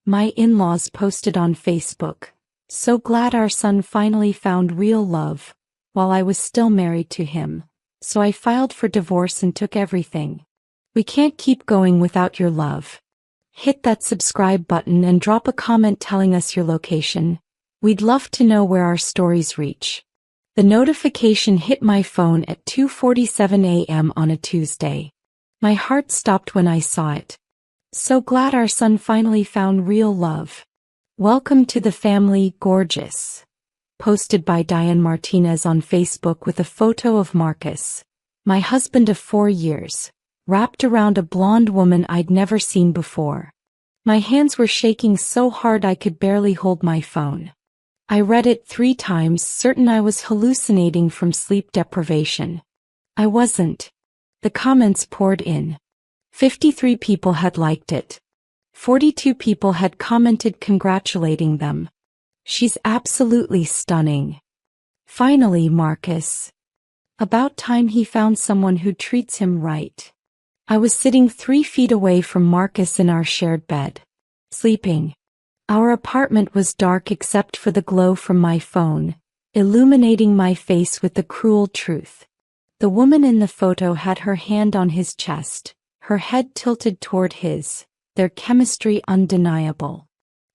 My in-laws posted on Facebook, "So glad our son finally found real love," while I was still married to him. So I filed for divorce and took everything. We can't keep going without your love. Hit that subscribe button and drop a comment telling us your location. We'd love to know where our stories reach. The notification hit my phone at 2:47 a.m. on a Tuesday. My heart stopped when I saw it. "So glad our son finally found real love. Welcome to the family, gorgeous." Posted by Diane Martinez on Facebook with a photo of Marcus, my husband of 4 years, wrapped around a blonde woman I'd never seen before. My hands were shaking so hard I could barely hold my phone. I read it 3 times, certain I was hallucinating from sleep deprivation. I wasn't. The comments poured in. 53 people had liked it. 42 people had commented congratulating them. "She's absolutely stunning. Finally, Marcus. About time he found someone who treats him right." I was sitting 3 feet away from Marcus in our shared bed, sleeping. Our apartment was dark except for the glow from my phone, illuminating my face with the cruel truth. The woman in the photo had her hand on his chest, her head tilted toward his, their chemistry undeniable.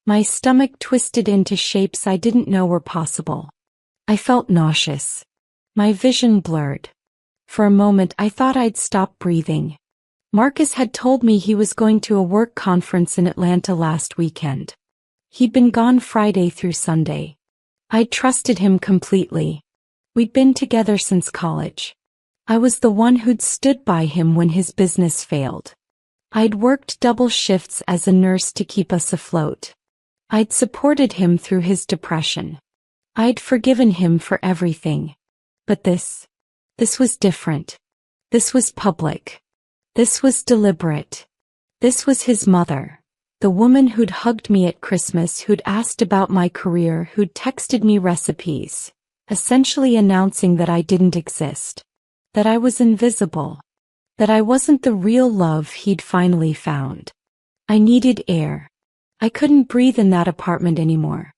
My stomach twisted into shapes I didn't know were possible. I felt nauseous. My vision blurred. For a moment I thought I'd stop breathing. Marcus had told me he was going to a work conference in Atlanta last weekend. He'd been gone Friday through Sunday. I'd trusted him completely. We'd been together since college. I was the one who'd stood by him when his business failed. I'd worked double shifts as a nurse to keep us afloat. I'd supported him through his depression. I'd forgiven him for everything. But this was different. This was public. This was deliberate. This was his mother. The woman who'd hugged me at Christmas, who'd asked about my career, who'd texted me recipes, essentially announcing that I didn't exist, that I was invisible, that I wasn't the real love he'd finally found. I needed air. I couldn't breathe in that apartment anymore.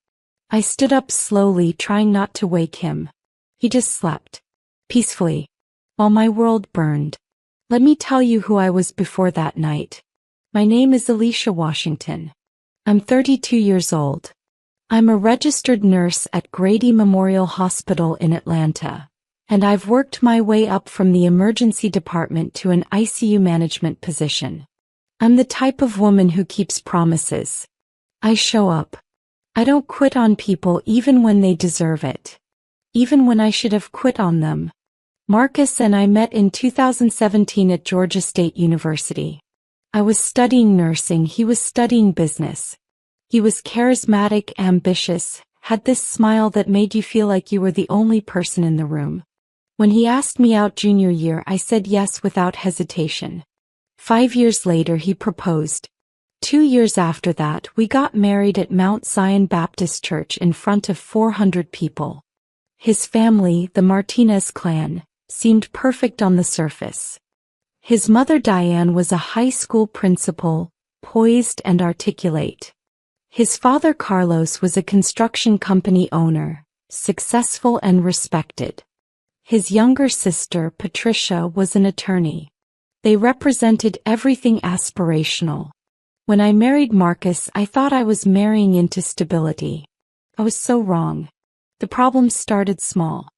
I stood up slowly, trying not to wake him. He just slept, peacefully, while my world burned. Let me tell you who I was before that night. My name is Alicia Washington. I'm 32 years old. I'm a registered nurse at Grady Memorial Hospital in Atlanta, and I've worked my way up from the emergency department to an ICU management position. I'm the type of woman who keeps promises. I show up. I don't quit on people even when they deserve it. Even when I should have quit on them. Marcus and I met in 2017 at Georgia State University. I was studying nursing, he was studying business. He was charismatic, ambitious, had this smile that made you feel like you were the only person in the room. When he asked me out junior year, I said yes without hesitation. 5 years later, he proposed. 2 years after that, we got married at Mount Zion Baptist Church in front of 400 people. His family, the Martinez clan, seemed perfect on the surface. His mother Diane was a high school principal, poised and articulate. His father Carlos was a construction company owner, successful and respected. His younger sister Patricia was an attorney. They represented everything aspirational. When I married Marcus, I thought I was marrying into stability. I was so wrong. The problems started small.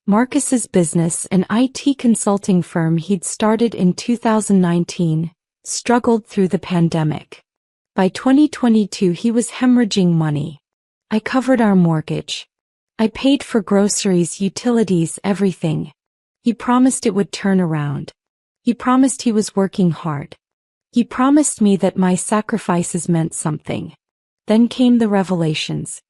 Marcus's business, an IT consulting firm he'd started in 2019, struggled through the pandemic. By 2022 he was hemorrhaging money. I covered our mortgage. I paid for groceries, utilities, everything. He promised it would turn around. He promised he was working hard. He promised me that my sacrifices meant something. Then came the revelations.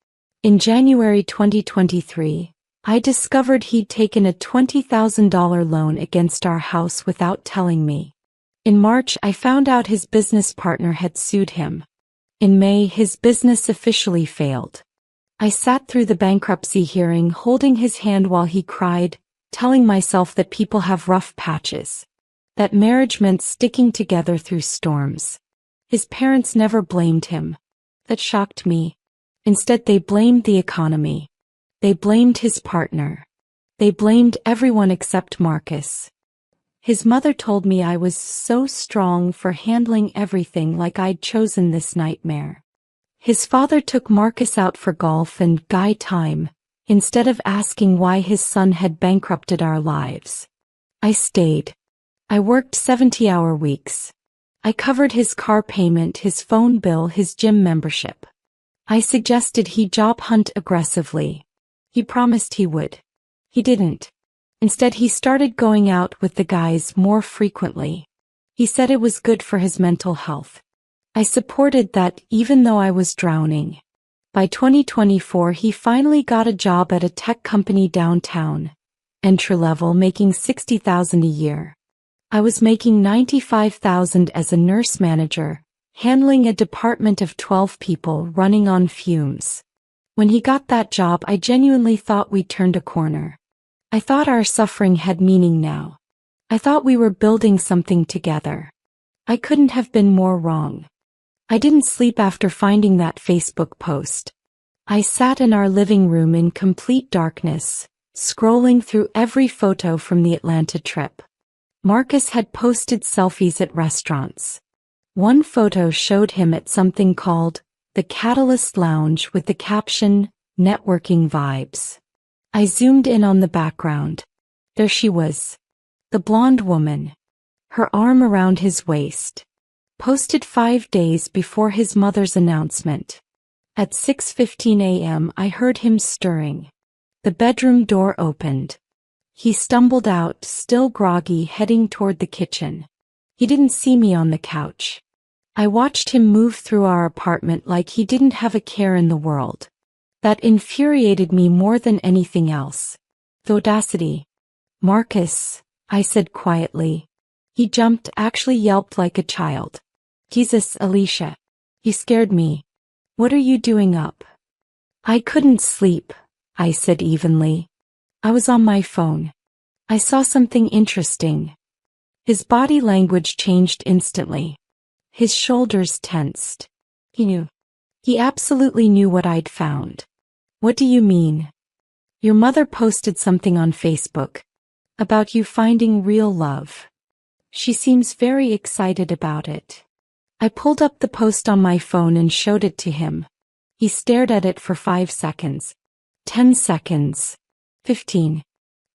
In January 2023, I discovered he'd taken a $20,000 loan against our house without telling me. In March, I found out his business partner had sued him. In May, his business officially failed. I sat through the bankruptcy hearing, holding his hand while he cried, telling myself that people have rough patches. That marriage meant sticking together through storms. His parents never blamed him. That shocked me. Instead, they blamed the economy. They blamed his partner. They blamed everyone except Marcus. His mother told me I was so strong for handling everything, like I'd chosen this nightmare. His father took Marcus out for golf and guy time, instead of asking why his son had bankrupted our lives. I stayed. I worked 70-hour weeks. I covered his car payment, his phone bill, his gym membership. I suggested he job hunt aggressively. He promised he would. He didn't. Instead, he started going out with the guys more frequently. He said it was good for his mental health. I supported that even though I was drowning. By 2024, he finally got a job at a tech company downtown, entry-level, making $60,000 a year. I was making $95,000 as a nurse manager, handling a department of 12 people running on fumes. When he got that job, I genuinely thought we'd turned a corner. I thought our suffering had meaning now. I thought we were building something together. I couldn't have been more wrong. I didn't sleep after finding that Facebook post. I sat in our living room in complete darkness, scrolling through every photo from the Atlanta trip. Marcus had posted selfies at restaurants. One photo showed him at something called the Catalyst Lounge with the caption, "Networking Vibes." I zoomed in on the background. There she was. The blonde woman. Her arm around his waist. Posted 5 days before his mother's announcement. At 6:15 a.m. I heard him stirring. The bedroom door opened. He stumbled out, still groggy, heading toward the kitchen. He didn't see me on the couch. I watched him move through our apartment like he didn't have a care in the world. That infuriated me more than anything else. The audacity. "Marcus," I said quietly. He jumped, actually yelped like a child. "Jesus, Alicia." He scared me. "What are you doing up?" "I couldn't sleep," I said evenly. "I was on my phone. I saw something interesting." His body language changed instantly. His shoulders tensed. He knew. He absolutely knew what I'd found. "What do you mean?" "Your mother posted something on Facebook. About you finding real love. She seems very excited about it." I pulled up the post on my phone and showed it to him. He stared at it for 5 seconds. 10 seconds. 15.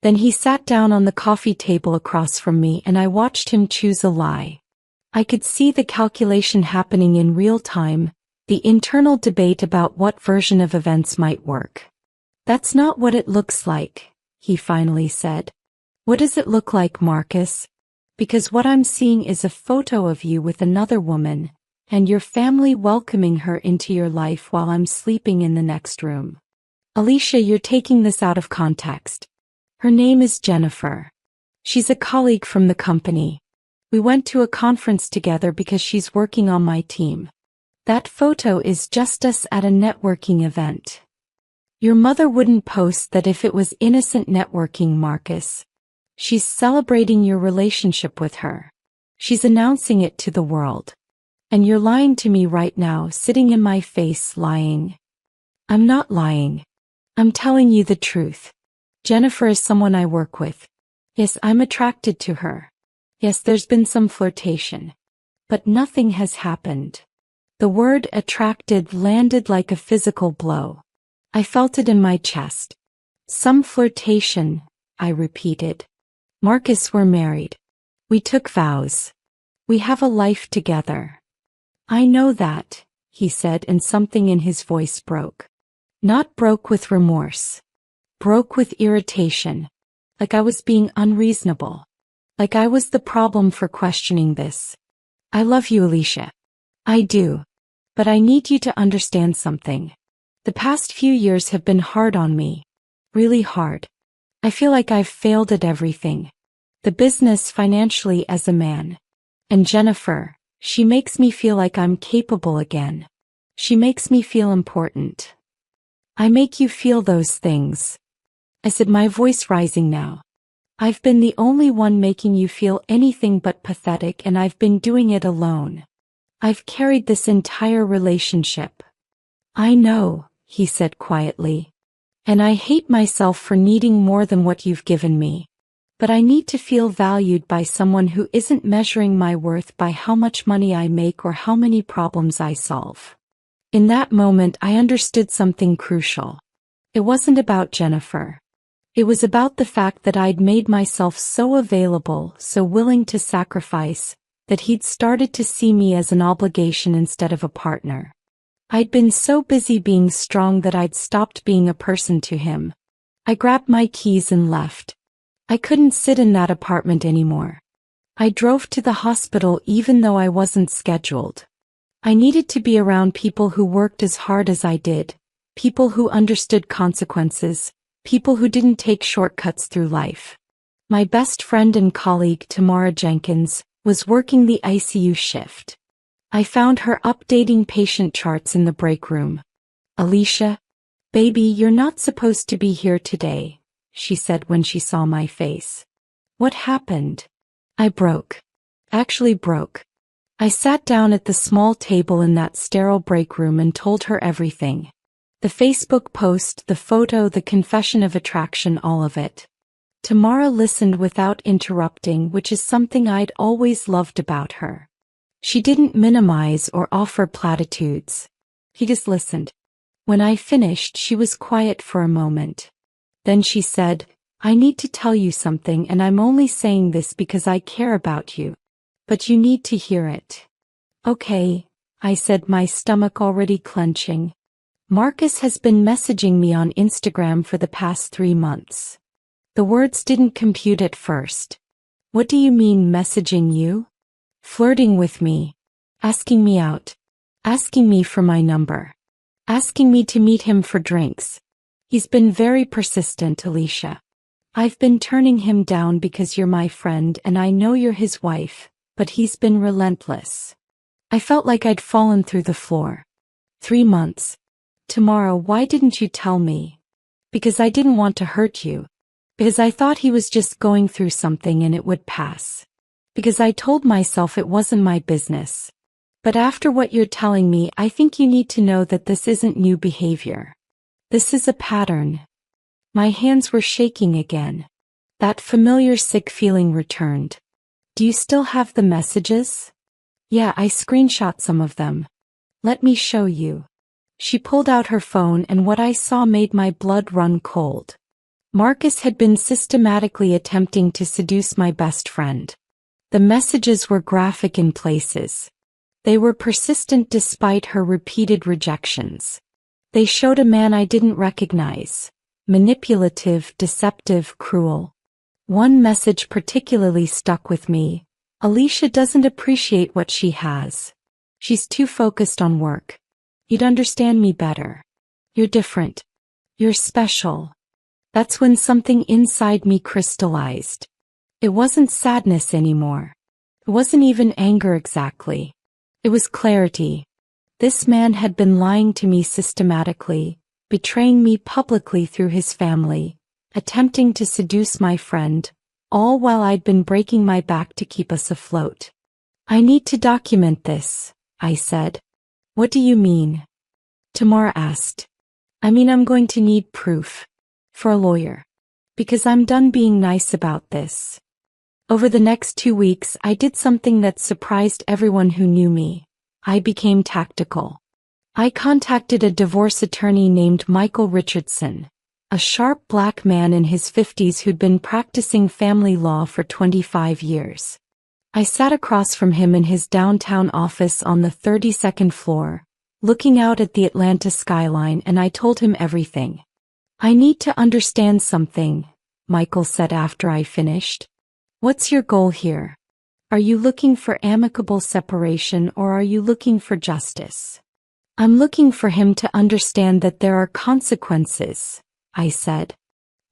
Then he sat down on the coffee table across from me and I watched him choose a lie. I could see the calculation happening in real time, the internal debate about what version of events might work. "That's not what it looks like," he finally said. "What does it look like, Marcus? Because what I'm seeing is a photo of you with another woman, and your family welcoming her into your life while I'm sleeping in the next room. Alicia, you're taking this out of context. Her name is Jennifer. She's a colleague from the company. We went to a conference together because she's working on my team. That photo is just us at a networking event. Your mother wouldn't post that if it was innocent networking, Marcus. She's celebrating your relationship with her. She's announcing it to the world. And you're lying to me right now, sitting in my face, lying." "I'm not lying. I'm telling you the truth. Jennifer is someone I work with. Yes, I'm attracted to her. Yes, there's been some flirtation. But nothing has happened." The word attracted landed like a physical blow. I felt it in my chest. "Some flirtation," I repeated. "Marcus, we're married. We took vows. We have a life together." "I know that," he said, and something in his voice broke. Not broke with remorse. Broke with irritation. Like I was being unreasonable. Like I was the problem for questioning this. "I love you, Alicia. I do. But I need you to understand something. The past few years have been hard on me. Really hard. I feel like I've failed at everything. The business, financially, as a man. And Jennifer, she makes me feel like I'm capable again. She makes me feel important. I make you feel those things." I said, my voice rising now. "I've been the only one making you feel anything but pathetic, and I've been doing it alone. I've carried this entire relationship. I know, he said quietly. And I hate myself for needing more than what you've given me. But I need to feel valued by someone who isn't measuring my worth by how much money I make or how many problems I solve. In that moment, I understood something crucial. It wasn't about Jennifer. It was about the fact that I'd made myself so available, so willing to sacrifice, that he'd started to see me as an obligation instead of a partner. I'd been so busy being strong that I'd stopped being a person to him. I grabbed my keys and left. I couldn't sit in that apartment anymore. I drove to the hospital even though I wasn't scheduled. I needed to be around people who worked as hard as I did, people who understood consequences, people who didn't take shortcuts through life. My best friend and colleague, Tamara Jenkins, was working the ICU shift. I found her updating patient charts in the break room. "Alicia, baby, you're not supposed to be here today," she said when she saw my face. What happened? I broke. Actually broke. I sat down at the small table in that sterile break room and told her everything. The Facebook post, the photo, the confession of attraction, all of it. Tamara listened without interrupting, which is something I'd always loved about her. She didn't minimize or offer platitudes. She just listened. When I finished, she was quiet for a moment. Then she said, "I need to tell you something, and I'm only saying this because I care about you. But you need to hear it." "Okay," I said, my stomach already clenching. "Marcus has been messaging me on Instagram for the past 3 months." The words didn't compute at first. "What do you mean messaging you?" "Flirting with me. Asking me out. Asking me for my number. Asking me to meet him for drinks. He's been very persistent, Alicia. I've been turning him down because you're my friend and I know you're his wife, but he's been relentless." I felt like I'd fallen through the floor. 3 months. "Tamara, why didn't you tell me?" "Because I didn't want to hurt you. Because I thought he was just going through something and it would pass. Because I told myself it wasn't my business. But after what you're telling me, I think you need to know that this isn't new behavior. This is a pattern." My hands were shaking again. That familiar sick feeling returned. "Do you still have the messages?" "Yeah, I screenshot some of them." "Let me show you." She pulled out her phone and what I saw made my blood run cold. Marcus had been systematically attempting to seduce my best friend. The messages were graphic in places. They were persistent despite her repeated rejections. They showed a man I didn't recognize. Manipulative, deceptive, cruel. One message particularly stuck with me. "Alicia doesn't appreciate what she has. She's too focused on work. You'd understand me better. You're different. You're special." That's when something inside me crystallized. It wasn't sadness anymore. It wasn't even anger exactly. It was clarity. This man had been lying to me systematically, betraying me publicly through his family, attempting to seduce my friend, all while I'd been breaking my back to keep us afloat. "I need to document this," I said. "What do you mean?" Tamara asked. "I mean, I'm going to need proof. For a lawyer. Because I'm done being nice about this." Over the next 2 weeks, I did something that surprised everyone who knew me. I became tactical. I contacted a divorce attorney named Michael Richardson, a sharp black man in his 50s who'd been practicing family law for 25 years. I sat across from him in his downtown office on the 32nd floor, looking out at the Atlanta skyline, and I told him everything. "I need to understand something," Michael said after I finished. "What's your goal here? Are you looking for amicable separation or are you looking for justice?" "I'm looking for him to understand that there are consequences," I said.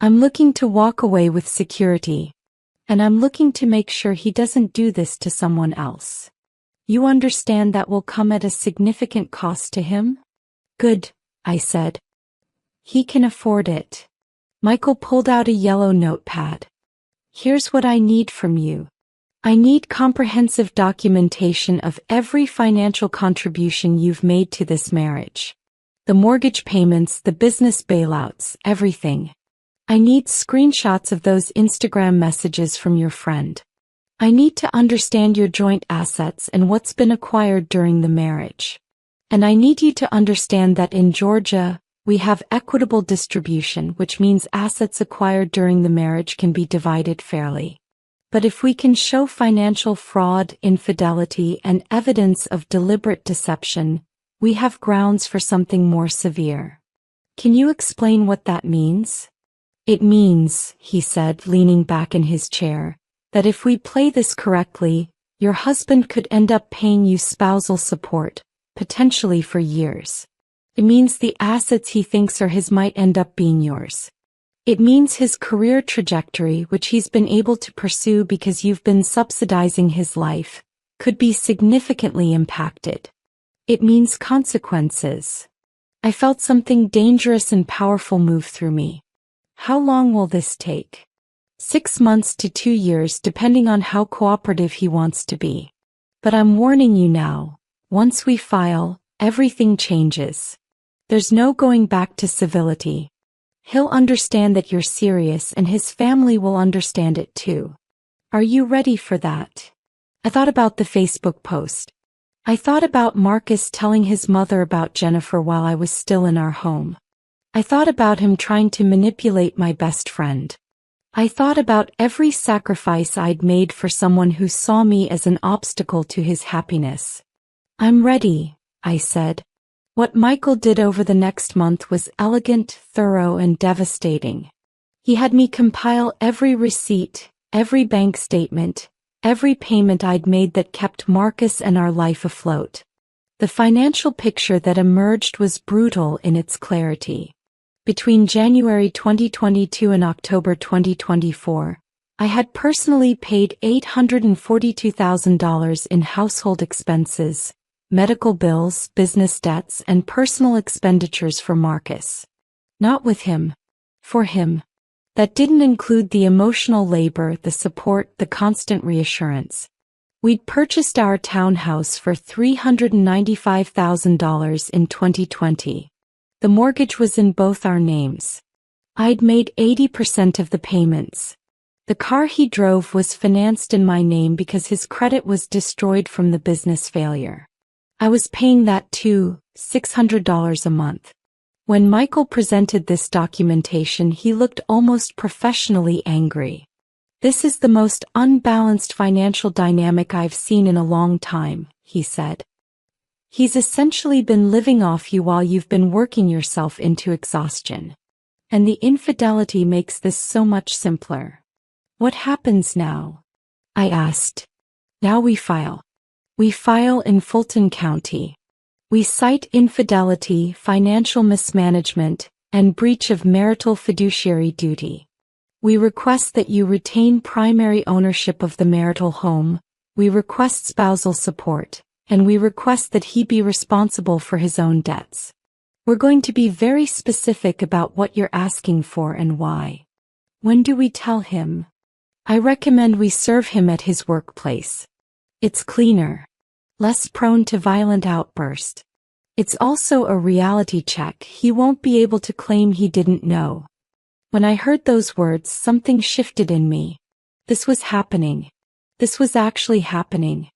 "I'm looking to walk away with security. And I'm looking to make sure he doesn't do this to someone else. You understand that will come at a significant cost to him?" "Good," I said. "He can afford it." Michael pulled out a yellow notepad. "Here's what I need from you. I need comprehensive documentation of every financial contribution you've made to this marriage. The mortgage payments, the business bailouts, everything. I need screenshots of those Instagram messages from your friend. I need to understand your joint assets and what's been acquired during the marriage. And I need you to understand that in Georgia, we have equitable distribution, which means assets acquired during the marriage can be divided fairly. But if we can show financial fraud, infidelity, and evidence of deliberate deception, we have grounds for something more severe. Can you explain what that means? It means, he said, leaning back in his chair, that if we play this correctly, your husband could end up paying you spousal support, potentially for years. It means the assets he thinks are his might end up being yours. It means his career trajectory, which he's been able to pursue because you've been subsidizing his life, could be significantly impacted. It means consequences. I felt something dangerous and powerful move through me. How long will this take? 6 months to 2 years, depending on how cooperative he wants to be. But I'm warning you now, once we file, everything changes. There's no going back to civility. He'll understand that you're serious, and his family will understand it too. Are you ready for that? I thought about the Facebook post. I thought about Marcus telling his mother about Jennifer while I was still in our home. I thought about him trying to manipulate my best friend. I thought about every sacrifice I'd made for someone who saw me as an obstacle to his happiness. I'm ready, I said. What Michael did over the next month was elegant, thorough, and devastating. He had me compile every receipt, every bank statement, every payment I'd made that kept Marcus and our life afloat. The financial picture that emerged was brutal in its clarity. Between January 2022 and October 2024, I had personally paid $842,000 in household expenses, medical bills, business debts, and personal expenditures for Marcus. Not with him. For him. That didn't include the emotional labor, the support, the constant reassurance. We'd purchased our townhouse for $395,000 in 2020. The mortgage was in both our names. I'd made 80% of the payments. The car he drove was financed in my name because his credit was destroyed from the business failure. I was paying that too, $600 a month. When Michael presented this documentation, he looked almost professionally angry. This is the most unbalanced financial dynamic I've seen in a long time, he said. He's essentially been living off you while you've been working yourself into exhaustion. And the infidelity makes this so much simpler. What happens now? I asked. Now we file. We file in Fulton County. We cite infidelity, financial mismanagement, and breach of marital fiduciary duty. We request that you retain primary ownership of the marital home, we request spousal support, and we request that he be responsible for his own debts. We're going to be very specific about what you're asking for and why. When do we tell him? I recommend we serve him at his workplace. It's cleaner. Less prone to violent outburst. It's also a reality check. He won't be able to claim he didn't know. When I heard those words, something shifted in me. This was happening. This was actually happening.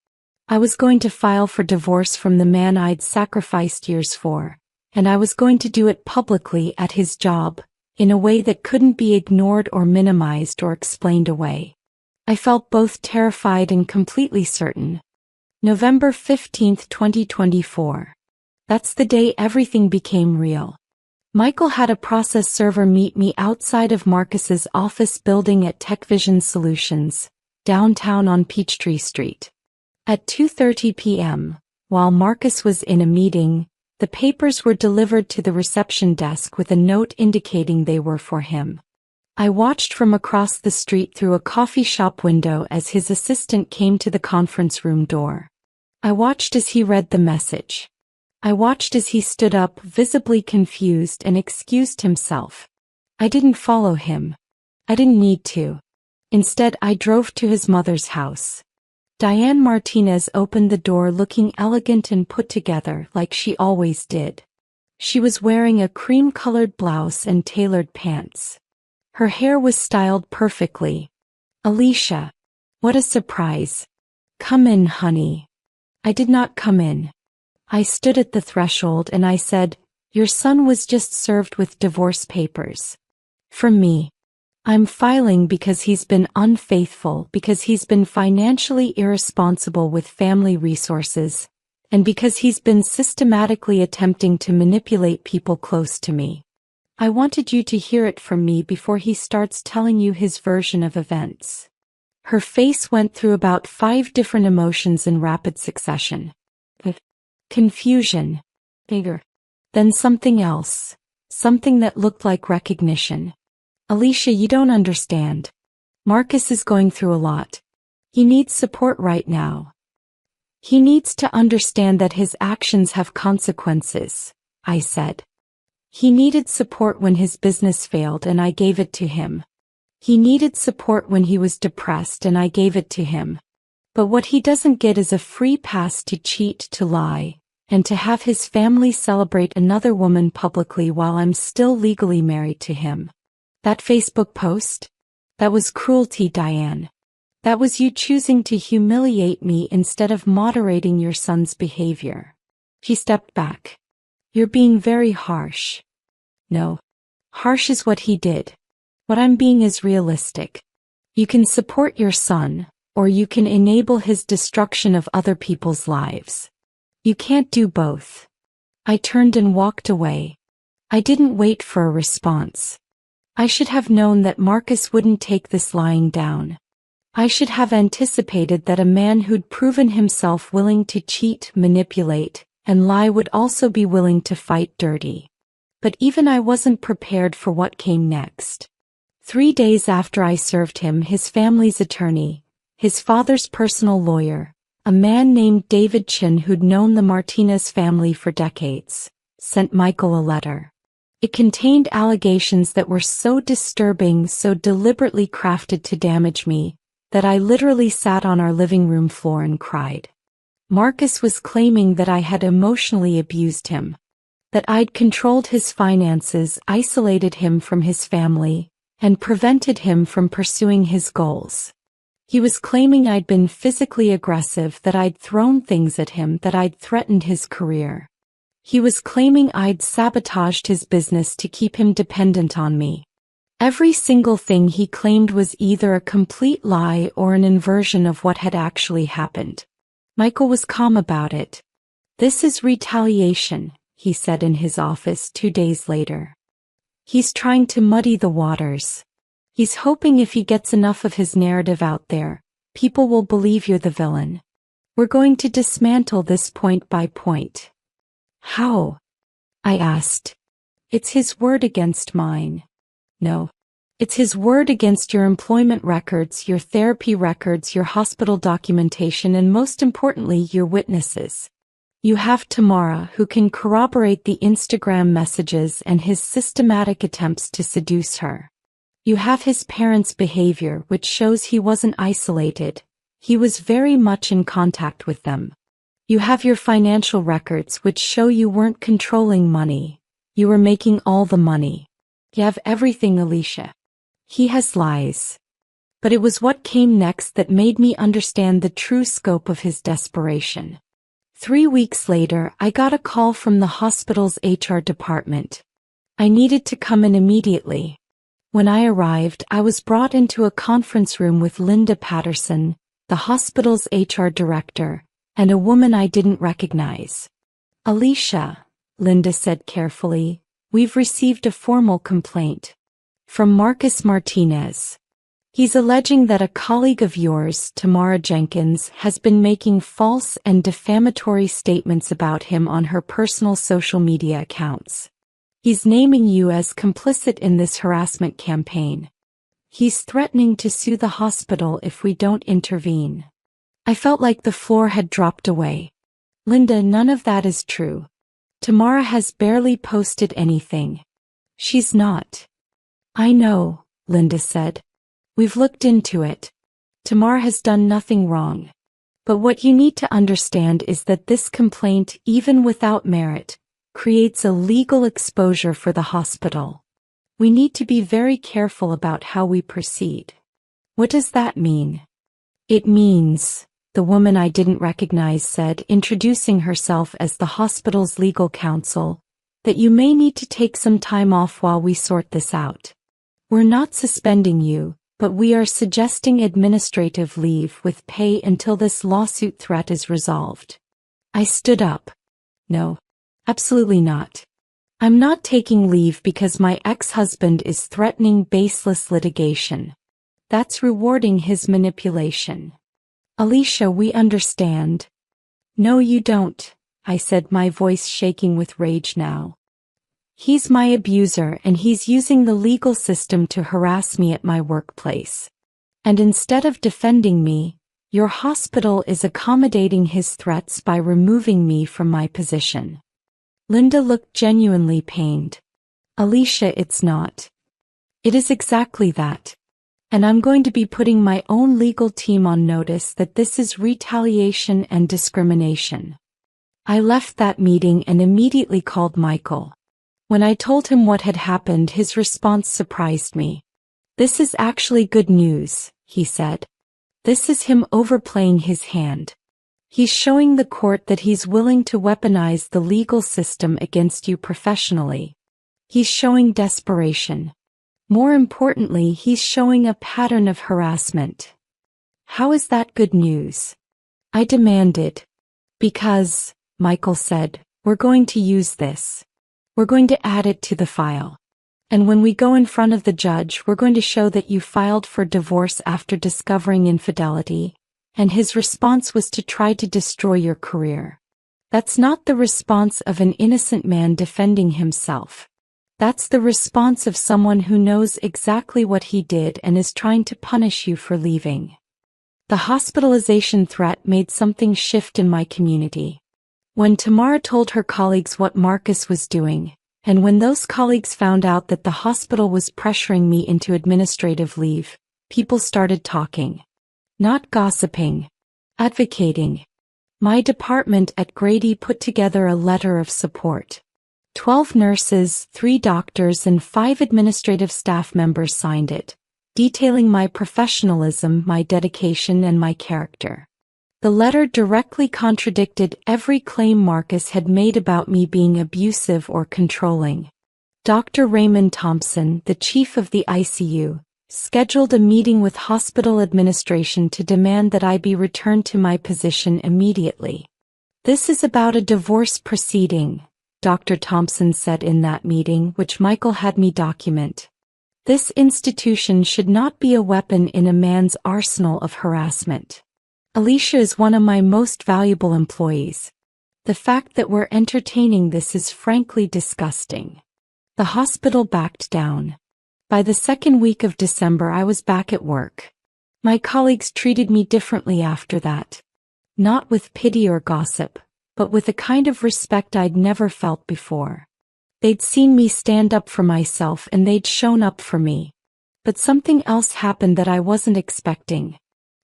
I was going to file for divorce from the man I'd sacrificed years for, and I was going to do it publicly at his job, in a way that couldn't be ignored or minimized or explained away. I felt both terrified and completely certain. November 15, 2024. That's the day everything became real. Michael had a process server meet me outside of Marcus's office building at TechVision Solutions, downtown on Peachtree Street. At 2:30 p.m., while Marcus was in a meeting, the papers were delivered to the reception desk with a note indicating they were for him. I watched from across the street through a coffee shop window as his assistant came to the conference room door. I watched as he read the message. I watched as he stood up, visibly confused, and excused himself. I didn't follow him. I didn't need to. Instead, I drove to his mother's house. Diane Martinez opened the door looking elegant and put together like she always did. She was wearing a cream-colored blouse and tailored pants. Her hair was styled perfectly. "Alicia, what a surprise. Come in, honey." I did not come in. I stood at the threshold and I said, "Your son was just served with divorce papers." "For me. I'm filing because he's been unfaithful, because he's been financially irresponsible with family resources, and because he's been systematically attempting to manipulate people close to me. I wanted you to hear it from me before he starts telling you his version of events." Her face went through about 5 different emotions in rapid succession. Confusion. Bigger. Then something else. Something that looked like recognition. "Alicia, you don't understand. Marcus is going through a lot. He needs support right now. He needs to understand that his actions have consequences," I said. "He needed support when his business failed and I gave it to him. He needed support when he was depressed and I gave it to him. But what he doesn't get is a free pass to cheat, to lie, and to have his family celebrate another woman publicly while I'm still legally married to him. That Facebook post? That was cruelty, Diane. That was you choosing to humiliate me instead of moderating your son's behavior." She stepped back. "You're being very harsh." "No. Harsh is what he did. What I'm being is realistic. You can support your son, or you can enable his destruction of other people's lives. You can't do both." I turned and walked away. I didn't wait for a response. I should have known that Marcus wouldn't take this lying down. I should have anticipated that a man who'd proven himself willing to cheat, manipulate, and lie would also be willing to fight dirty. But even I wasn't prepared for what came next. 3 days after I served him, his family's attorney, his father's personal lawyer, a man named David Chin who'd known the Martinez family for decades, sent Michael a letter. It contained allegations that were so disturbing, so deliberately crafted to damage me, that I literally sat on our living room floor and cried. Marcus was claiming that I had emotionally abused him, that I'd controlled his finances, isolated him from his family, and prevented him from pursuing his goals. He was claiming I'd been physically aggressive, that I'd thrown things at him, that I'd threatened his career. He was claiming I'd sabotaged his business to keep him dependent on me. Every single thing he claimed was either a complete lie or an inversion of what had actually happened. Michael was calm about it. "This is retaliation," he said in his office 2 days later. "He's trying to muddy the waters. He's hoping if he gets enough of his narrative out there, people will believe you're the villain. We're going to dismantle this point by point." "How?" I asked. "It's his word against mine." "No. It's his word against your employment records, your therapy records, your hospital documentation, and most importantly, your witnesses. You have Tamara, who can corroborate the Instagram messages and his systematic attempts to seduce her. You have his parents' behavior, which shows he wasn't isolated. He was very much in contact with them. You have your financial records, which show you weren't controlling money. You were making all the money. You have everything, Alicia. He has lies." But it was what came next that made me understand the true scope of his desperation. 3 weeks later, I got a call from the hospital's HR department. I needed to come in immediately. When I arrived, I was brought into a conference room with Linda Patterson, the hospital's HR director, and a woman I didn't recognize. "Alicia," Linda said carefully, "we've received a formal complaint from Marcus Martinez. He's alleging that a colleague of yours, Tamara Jenkins, has been making false and defamatory statements about him on her personal social media accounts. He's naming you as complicit in this harassment campaign. He's threatening to sue the hospital if we don't intervene." I felt like the floor had dropped away. "Linda, none of that is true. Tamara has barely posted anything. She's not." "I know," Linda said. "We've looked into it. Tamara has done nothing wrong. But what you need to understand is that this complaint, even without merit, creates a legal exposure for the hospital. We need to be very careful about how we proceed. What does that mean? It means, the woman I didn't recognize said, introducing herself as the hospital's legal counsel, that you may need to take some time off while we sort this out. We're not suspending you, but we are suggesting administrative leave with pay until this lawsuit threat is resolved. I stood up. No, absolutely not. I'm not taking leave because my ex-husband is threatening baseless litigation. That's rewarding his manipulation. Alicia, we understand. No, you don't, I said, my voice shaking with rage now. He's my abuser and he's using the legal system to harass me at my workplace. And instead of defending me, your hospital is accommodating his threats by removing me from my position. Linda looked genuinely pained. Alicia, it's not. It is exactly that. And I'm going to be putting my own legal team on notice that this is retaliation and discrimination. I left that meeting and immediately called Michael. When I told him what had happened, his response surprised me. This is actually good news, he said. This is him overplaying his hand. He's showing the court that he's willing to weaponize the legal system against you professionally. He's showing desperation. More importantly, he's showing a pattern of harassment. How is that good news? I demanded. Because, Michael said, we're going to use this. We're going to add it to the file. And when we go in front of the judge, we're going to show that you filed for divorce after discovering infidelity, and his response was to try to destroy your career. That's not the response of an innocent man defending himself. That's the response of someone who knows exactly what he did and is trying to punish you for leaving. The hospitalization threat made something shift in my community. When Tamara told her colleagues what Marcus was doing, and when those colleagues found out that the hospital was pressuring me into administrative leave, people started talking. Not gossiping. Advocating. My department at Grady put together a letter of support. 12 nurses, 3 doctors and 5 administrative staff members signed it, detailing my professionalism, my dedication and my character. The letter directly contradicted every claim Marcus had made about me being abusive or controlling. Dr. Raymond Thompson, the chief of the ICU, scheduled a meeting with hospital administration to demand that I be returned to my position immediately. This is about a divorce proceeding, Dr. Thompson said in that meeting, which Michael had me document. This institution should not be a weapon in a man's arsenal of harassment. Alicia is one of my most valuable employees. The fact that we're entertaining this is frankly disgusting. The hospital backed down. By the second week of December, I was back at work. My colleagues treated me differently after that. Not with pity or gossip, but with a kind of respect I'd never felt before. They'd seen me stand up for myself and they'd shown up for me. But something else happened that I wasn't expecting.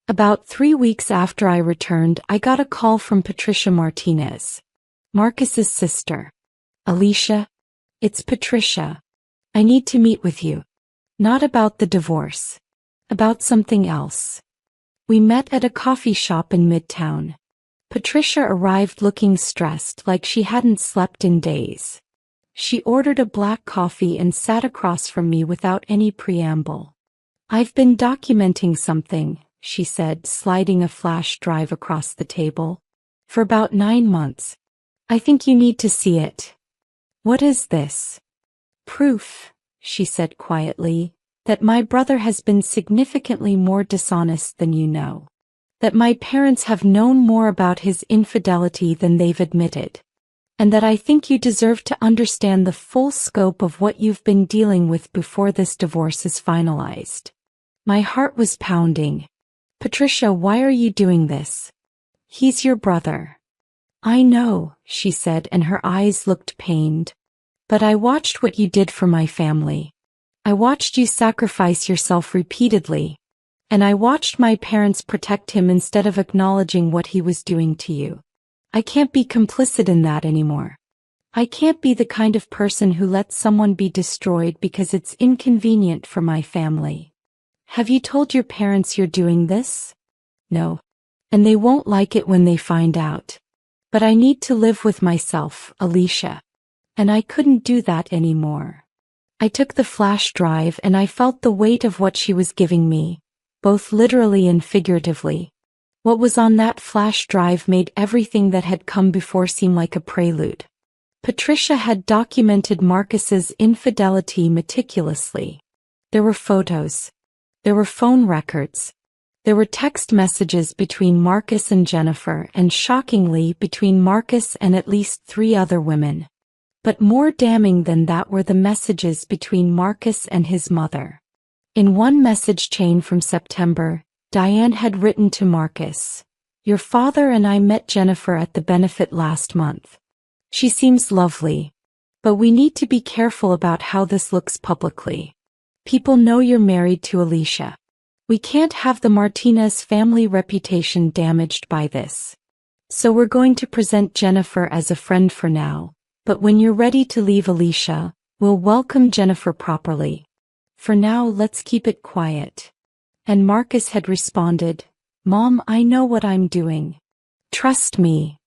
About 3 weeks after I returned, I got a call from Patricia Martinez, Marcus's sister. Alicia, it's Patricia. I need to meet with you. Not about the divorce. About something else. We met at a coffee shop in Midtown. Patricia arrived looking stressed, like she hadn't slept in days. She ordered a black coffee and sat across from me without any preamble. I've been documenting something, she said, sliding a flash drive across the table. For about 9 months. I think you need to see it. What is this? Proof, she said quietly, that my brother has been significantly more dishonest than you know. That my parents have known more about his infidelity than they've admitted. And that I think you deserve to understand the full scope of what you've been dealing with before this divorce is finalized. My heart was pounding. Patricia, why are you doing this? He's your brother. I know, she said, and her eyes looked pained. But I watched what you did for my family. I watched you sacrifice yourself repeatedly. And I watched my parents protect him instead of acknowledging what he was doing to you. I can't be complicit in that anymore. I can't be the kind of person who lets someone be destroyed because it's inconvenient for my family. Have you told your parents you're doing this? No. And they won't like it when they find out. But I need to live with myself, Alicia. And I couldn't do that anymore. I took the flash drive and I felt the weight of what she was giving me, both literally and figuratively. What was on that flash drive made everything that had come before seem like a prelude. Patricia had documented Marcus's infidelity meticulously. There were photos. There were phone records. There were text messages between Marcus and Jennifer, and shockingly, between Marcus and at least 3 other women. But more damning than that were the messages between Marcus and his mother. In one message chain from September, Diane had written to Marcus, "Your father and I met Jennifer at the benefit last month. She seems lovely. But we need to be careful about how this looks publicly. People know you're married to Alicia. We can't have the Martinez family reputation damaged by this. So we're going to present Jennifer as a friend for now, but when you're ready to leave Alicia, we'll welcome Jennifer properly. For now, let's keep it quiet." And Marcus had responded, "Mom, I know what I'm doing. Trust me."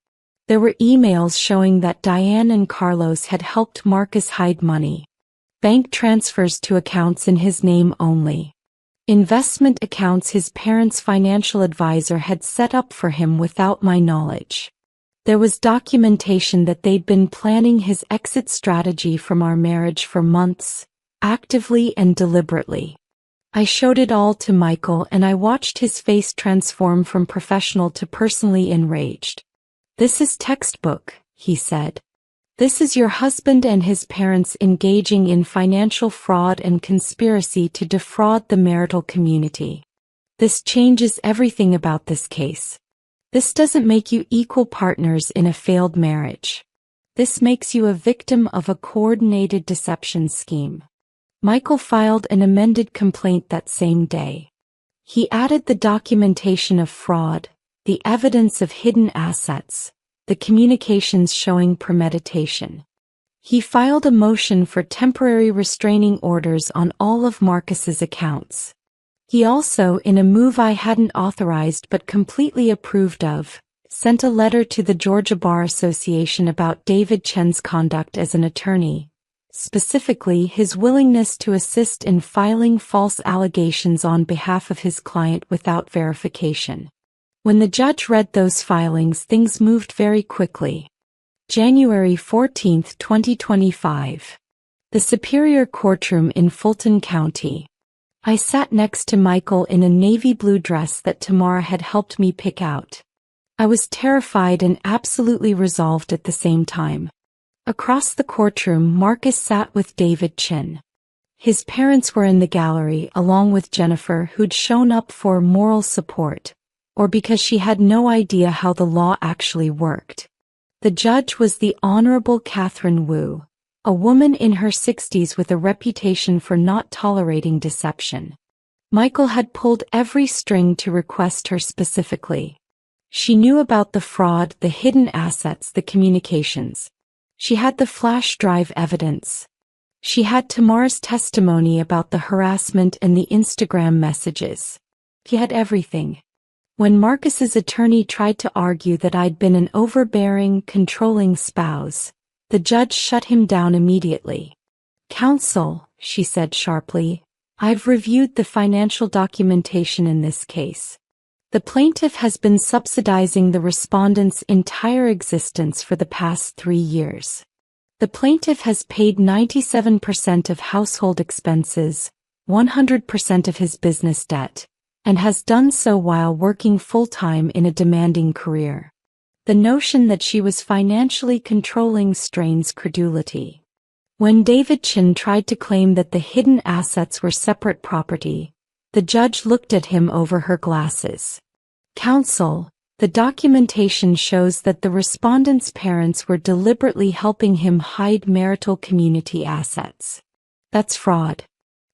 There were emails showing that Diane and Carlos had helped Marcus hide money. Bank transfers to accounts in his name only. Investment accounts his parents' financial advisor had set up for him without my knowledge. There was documentation that they'd been planning his exit strategy from our marriage for months, actively and deliberately. I showed it all to Michael and I watched his face transform from professional to personally enraged. "This is textbook," he said. "This is your husband and his parents engaging in financial fraud and conspiracy to defraud the marital community. This changes everything about this case. This doesn't make you equal partners in a failed marriage. This makes you a victim of a coordinated deception scheme." Michael filed an amended complaint that same day. He added the documentation of fraud, the evidence of hidden assets, the communications showing premeditation. He filed a motion for temporary restraining orders on all of Marcus's accounts. He also, in a move I hadn't authorized but completely approved of, sent a letter to the Georgia Bar Association about David Chen's conduct as an attorney, specifically his willingness to assist in filing false allegations on behalf of his client without verification. When the judge read those filings, things moved very quickly. January 14, 2025. The Superior Courtroom in Fulton County. I sat next to Michael in a navy blue dress that Tamara had helped me pick out. I was terrified and absolutely resolved at the same time. Across the courtroom, Marcus sat with David Chen. His parents were in the gallery along with Jennifer, who'd shown up for moral support, or because she had no idea how the law actually worked. The judge was the Honorable Catherine Wu, a woman in her 60s with a reputation for not tolerating deception. Michael had pulled every string to request her specifically. She knew about the fraud, the hidden assets, the communications. She had the flash drive evidence. She had Tamara's testimony about the harassment and the Instagram messages. She had everything. When Marcus's attorney tried to argue that I'd been an overbearing, controlling spouse, the judge shut him down immediately. "Counsel," she said sharply, "I've reviewed the financial documentation in this case. The plaintiff has been subsidizing the respondent's entire existence for the past 3 years. The plaintiff has paid 97% of household expenses, 100% of his business debt, and has done so while working full-time in a demanding career. The notion that she was financially controlling strains credulity." When David Chen tried to claim that the hidden assets were separate property, the judge looked at him over her glasses. "Counsel, the documentation shows that the respondent's parents were deliberately helping him hide marital community assets. That's fraud.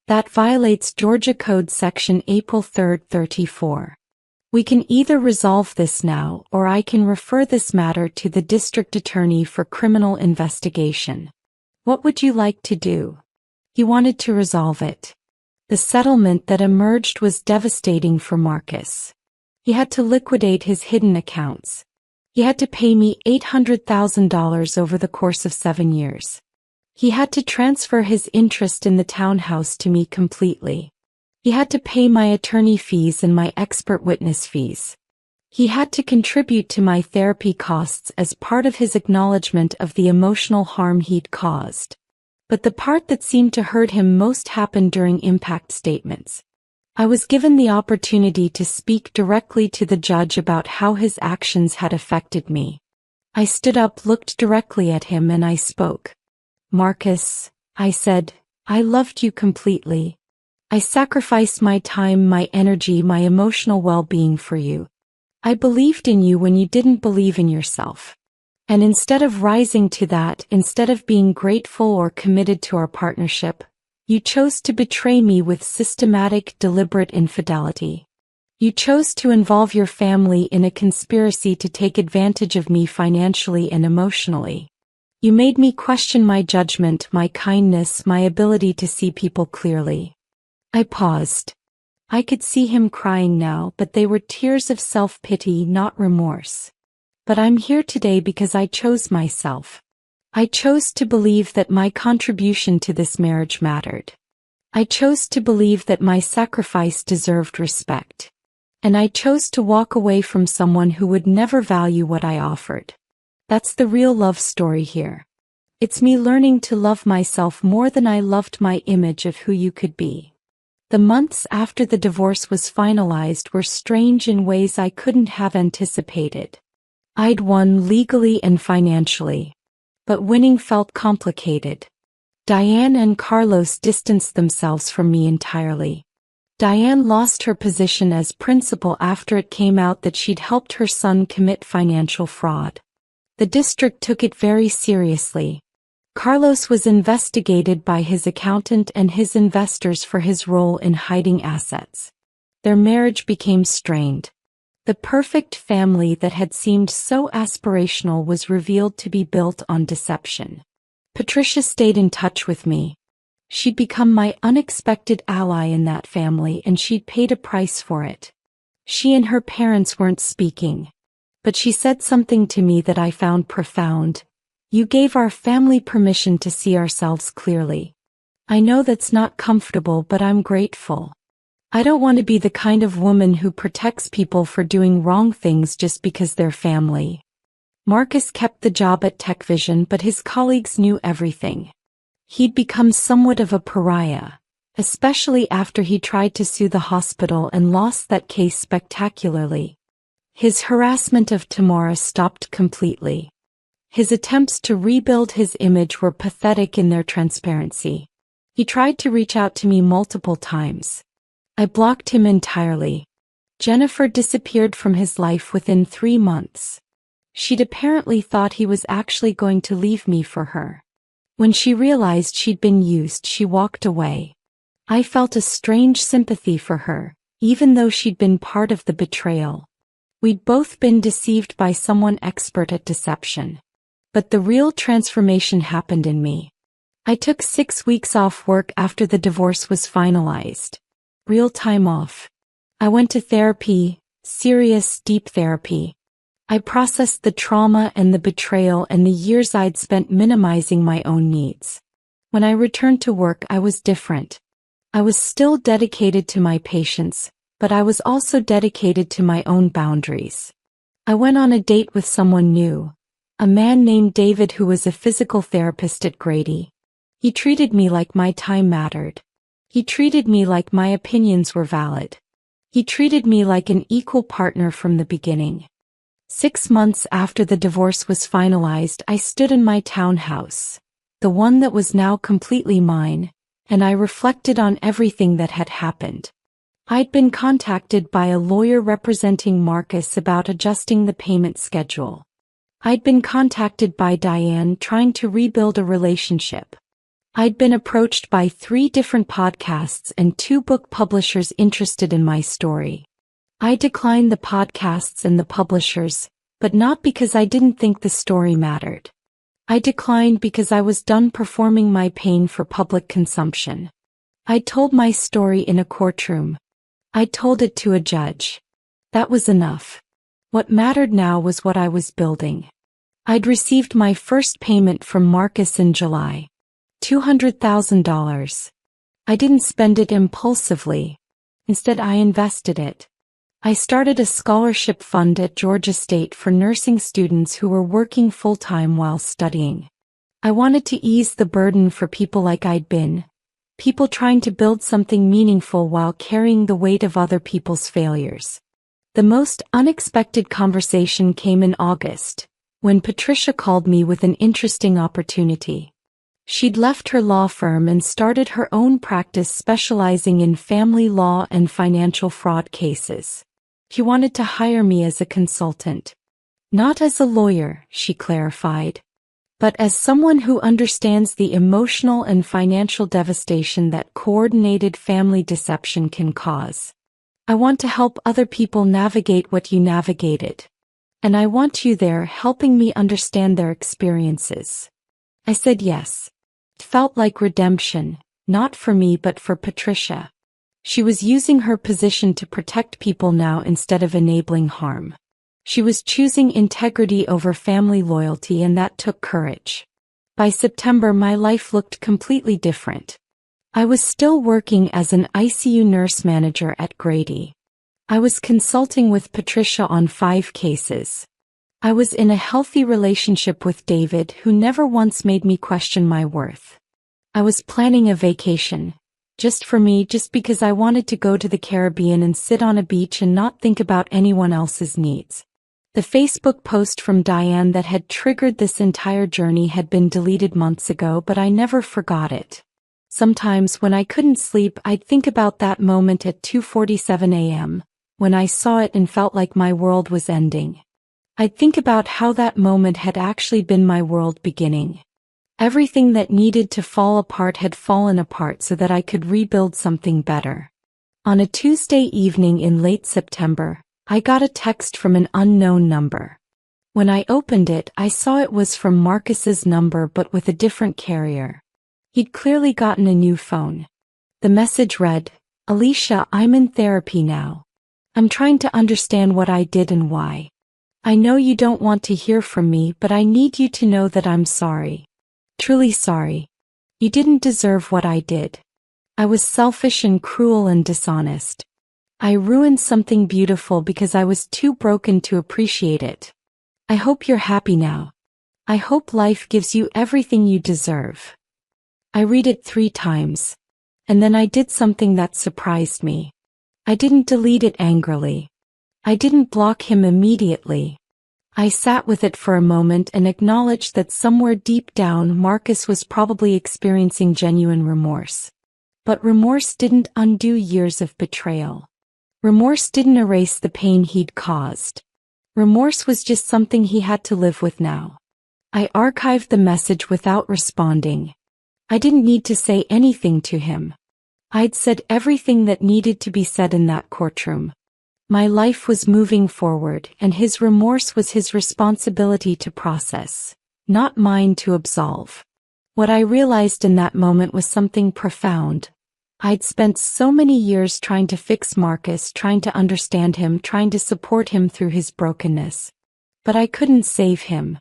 That violates Georgia Code Section April 3, 34. We can either resolve this now or I can refer this matter to the district attorney for criminal investigation. What would you like to do? He wanted to resolve it. The settlement that emerged was devastating for Marcus. He had to liquidate his hidden accounts. He had to pay me $800,000 over the course of 7 years. He had to transfer his interest in the townhouse to me completely. He had to pay my attorney fees and my expert witness fees. He had to contribute to my therapy costs as part of his acknowledgement of the emotional harm he'd caused. But the part that seemed to hurt him most happened during impact statements. I was given the opportunity to speak directly to the judge about how his actions had affected me. I stood up, looked directly at him, and I spoke. Marcus, I said, I loved you completely. I sacrificed my time, my energy, my emotional well-being for you. I believed in you when you didn't believe in yourself. And instead of rising to that, instead of being grateful or committed to our partnership, you chose to betray me with systematic, deliberate infidelity. You chose to involve your family in a conspiracy to take advantage of me financially and emotionally. You made me question my judgment, my kindness, my ability to see people clearly. I paused. I could see him crying now, but they were tears of self-pity, not remorse. But I'm here today because I chose myself. I chose to believe that my contribution to this marriage mattered. I chose to believe that my sacrifice deserved respect. And I chose to walk away from someone who would never value what I offered. That's the real love story here. It's me learning to love myself more than I loved my image of who you could be. The months after the divorce was finalized were strange in ways I couldn't have anticipated. I'd won legally and financially. But winning felt complicated. Diane and Carlos distanced themselves from me entirely. Diane lost her position as principal after it came out that she'd helped her son commit financial fraud. The district took it very seriously. Carlos was investigated by his accountant and his investors for his role in hiding assets. Their marriage became strained. The perfect family that had seemed so aspirational was revealed to be built on deception. Patricia stayed in touch with me. She'd become my unexpected ally in that family, and she'd paid a price for it. She and her parents weren't speaking. But she said something to me that I found profound. You gave our family permission to see ourselves clearly. I know that's not comfortable, but I'm grateful. I don't want to be the kind of woman who protects people for doing wrong things just because they're family. Marcus kept the job at TechVision, but his colleagues knew everything. He'd become somewhat of a pariah, especially after he tried to sue the hospital and lost that case spectacularly. His harassment of Tamara stopped completely. His attempts to rebuild his image were pathetic in their transparency. He tried to reach out to me multiple times. I blocked him entirely. Jennifer disappeared from his life within 3 months. She'd apparently thought he was actually going to leave me for her. When she realized she'd been used, she walked away. I felt a strange sympathy for her, even though she'd been part of the betrayal. We'd both been deceived by someone expert at deception. But the real transformation happened in me. I took 6 weeks off work after the divorce was finalized. Real time off. I went to therapy, serious, deep therapy. I processed the trauma and the betrayal and the years I'd spent minimizing my own needs. When I returned to work, I was different. I was still dedicated to my patients, but I was also dedicated to my own boundaries. I went on a date with someone new, a man named David who was a physical therapist at Grady. He treated me like my time mattered. He treated me like my opinions were valid. He treated me like an equal partner from the beginning. 6 months after the divorce was finalized, I stood in my townhouse, the one that was now completely mine, and I reflected on everything that had happened. I'd been contacted by a lawyer representing Marcus about adjusting the payment schedule. I'd been contacted by Diane trying to rebuild a relationship. I'd been approached by 3 different podcasts and 2 book publishers interested in my story. I declined the podcasts and the publishers, but not because I didn't think the story mattered. I declined because I was done performing my pain for public consumption. I told my story in a courtroom. I told it to a judge. That was enough. What mattered now was what I was building. I'd received my first payment from Marcus in July. $200,000. I didn't spend it impulsively. Instead, I invested it. I started a scholarship fund at Georgia State for nursing students who were working full-time while studying. I wanted to ease the burden for people like I'd been, people trying to build something meaningful while carrying the weight of other people's failures. The most unexpected conversation came in August, when Patricia called me with an interesting opportunity. She'd left her law firm and started her own practice specializing in family law and financial fraud cases. She wanted to hire me as a consultant. Not as a lawyer, she clarified, but as someone who understands the emotional and financial devastation that coordinated family deception can cause. I want to help other people navigate what you navigated. And I want you there helping me understand their experiences. I said yes. It felt like redemption, not for me but for Patricia. She was using her position to protect people now instead of enabling harm. She was choosing integrity over family loyalty, and that took courage. By September, my life looked completely different. I was still working as an ICU nurse manager at Grady. I was consulting with Patricia on 5 cases. I was in a healthy relationship with David, who never once made me question my worth. I was planning a vacation. Just for me, just because I wanted to go to the Caribbean and sit on a beach and not think about anyone else's needs. The Facebook post from Diane that had triggered this entire journey had been deleted months ago, but I never forgot it. Sometimes when I couldn't sleep, I'd think about that moment at 2:47 a.m., when I saw it and felt like my world was ending. I'd think about how that moment had actually been my world beginning. Everything that needed to fall apart had fallen apart so that I could rebuild something better. On a Tuesday evening in late September, I got a text from an unknown number. When I opened it, I saw it was from Marcus's number but with a different carrier. He'd clearly gotten a new phone. The message read, "Alicia, I'm in therapy now. I'm trying to understand what I did and why. I know you don't want to hear from me, but I need you to know that I'm sorry. Truly sorry. You didn't deserve what I did. I was selfish and cruel and dishonest. I ruined something beautiful because I was too broken to appreciate it. I hope you're happy now. I hope life gives you everything you deserve." I read it 3 times. And then I did something that surprised me. I didn't delete it angrily. I didn't block him immediately. I sat with it for a moment and acknowledged that somewhere deep down Marcus was probably experiencing genuine remorse. But remorse didn't undo years of betrayal. Remorse didn't erase the pain he'd caused. Remorse was just something he had to live with now. I archived the message without responding. I didn't need to say anything to him. I'd said everything that needed to be said in that courtroom. My life was moving forward, and his remorse was his responsibility to process, not mine to absolve. What I realized in that moment was something profound. I'd spent so many years trying to fix Marcus, trying to understand him, trying to support him through his brokenness. But I couldn't save him.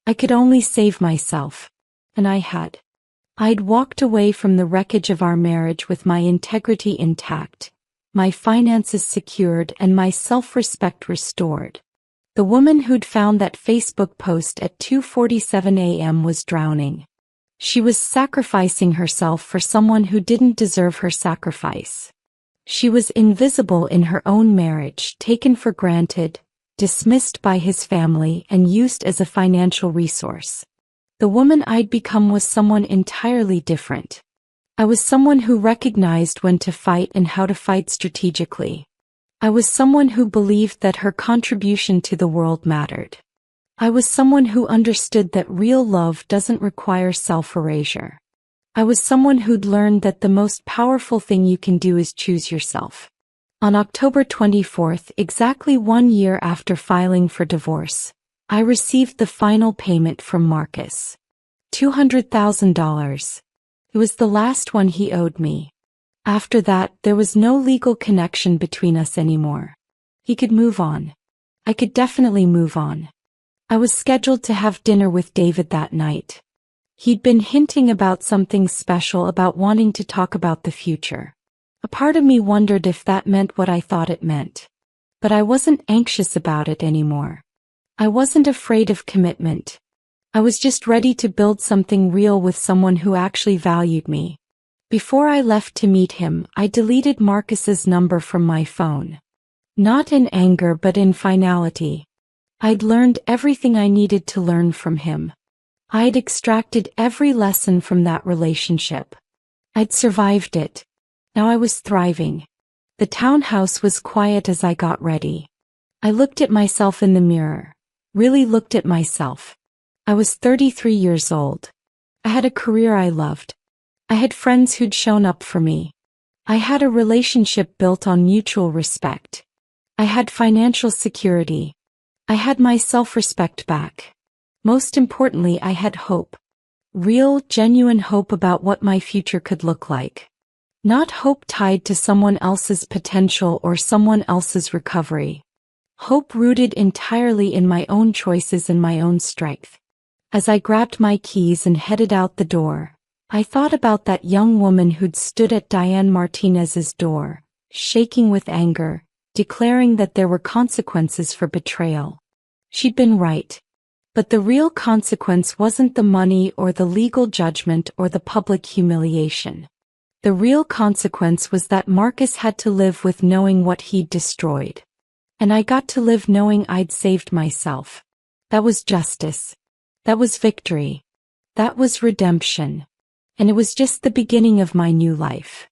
I could only save myself. And I had. I'd walked away from the wreckage of our marriage with my integrity intact, my finances secured, and my self-respect restored. The woman who'd found that Facebook post at 2:47 a.m. was drowning. She was sacrificing herself for someone who didn't deserve her sacrifice. She was invisible in her own marriage, taken for granted, dismissed by his family, and used as a financial resource. The woman I'd become was someone entirely different. I was someone who recognized when to fight and how to fight strategically. I was someone who believed that her contribution to the world mattered. I was someone who understood that real love doesn't require self-erasure. I was someone who'd learned that the most powerful thing you can do is choose yourself. On October 24th, exactly 1 year after filing for divorce, I received the final payment from Marcus. $200,000. It was the last one he owed me. After that, there was no legal connection between us anymore. He could move on. I could definitely move on. I was scheduled to have dinner with David that night. He'd been hinting about something special, about wanting to talk about the future. A part of me wondered if that meant what I thought it meant. But I wasn't anxious about it anymore. I wasn't afraid of commitment. I was just ready to build something real with someone who actually valued me. Before I left to meet him, I deleted Marcus's number from my phone. Not in anger but in finality. I'd learned everything I needed to learn from him. I'd extracted every lesson from that relationship. I'd survived it. Now I was thriving. The townhouse was quiet as I got ready. I looked at myself in the mirror. Really looked at myself. I was 33 years old. I had a career I loved. I had friends who'd shown up for me. I had a relationship built on mutual respect. I had financial security. I had my self-respect back. Most importantly, I had hope. Real, genuine hope about what my future could look like. Not hope tied to someone else's potential or someone else's recovery. Hope rooted entirely in my own choices and my own strength. As I grabbed my keys and headed out the door, I thought about that young woman who'd stood at Diane Martinez's door, shaking with anger, declaring that there were consequences for betrayal. She'd been right. But the real consequence wasn't the money or the legal judgment or the public humiliation. The real consequence was that Marcus had to live with knowing what he'd destroyed. And I got to live knowing I'd saved myself. That was justice. That was victory. That was redemption. And it was just the beginning of my new life.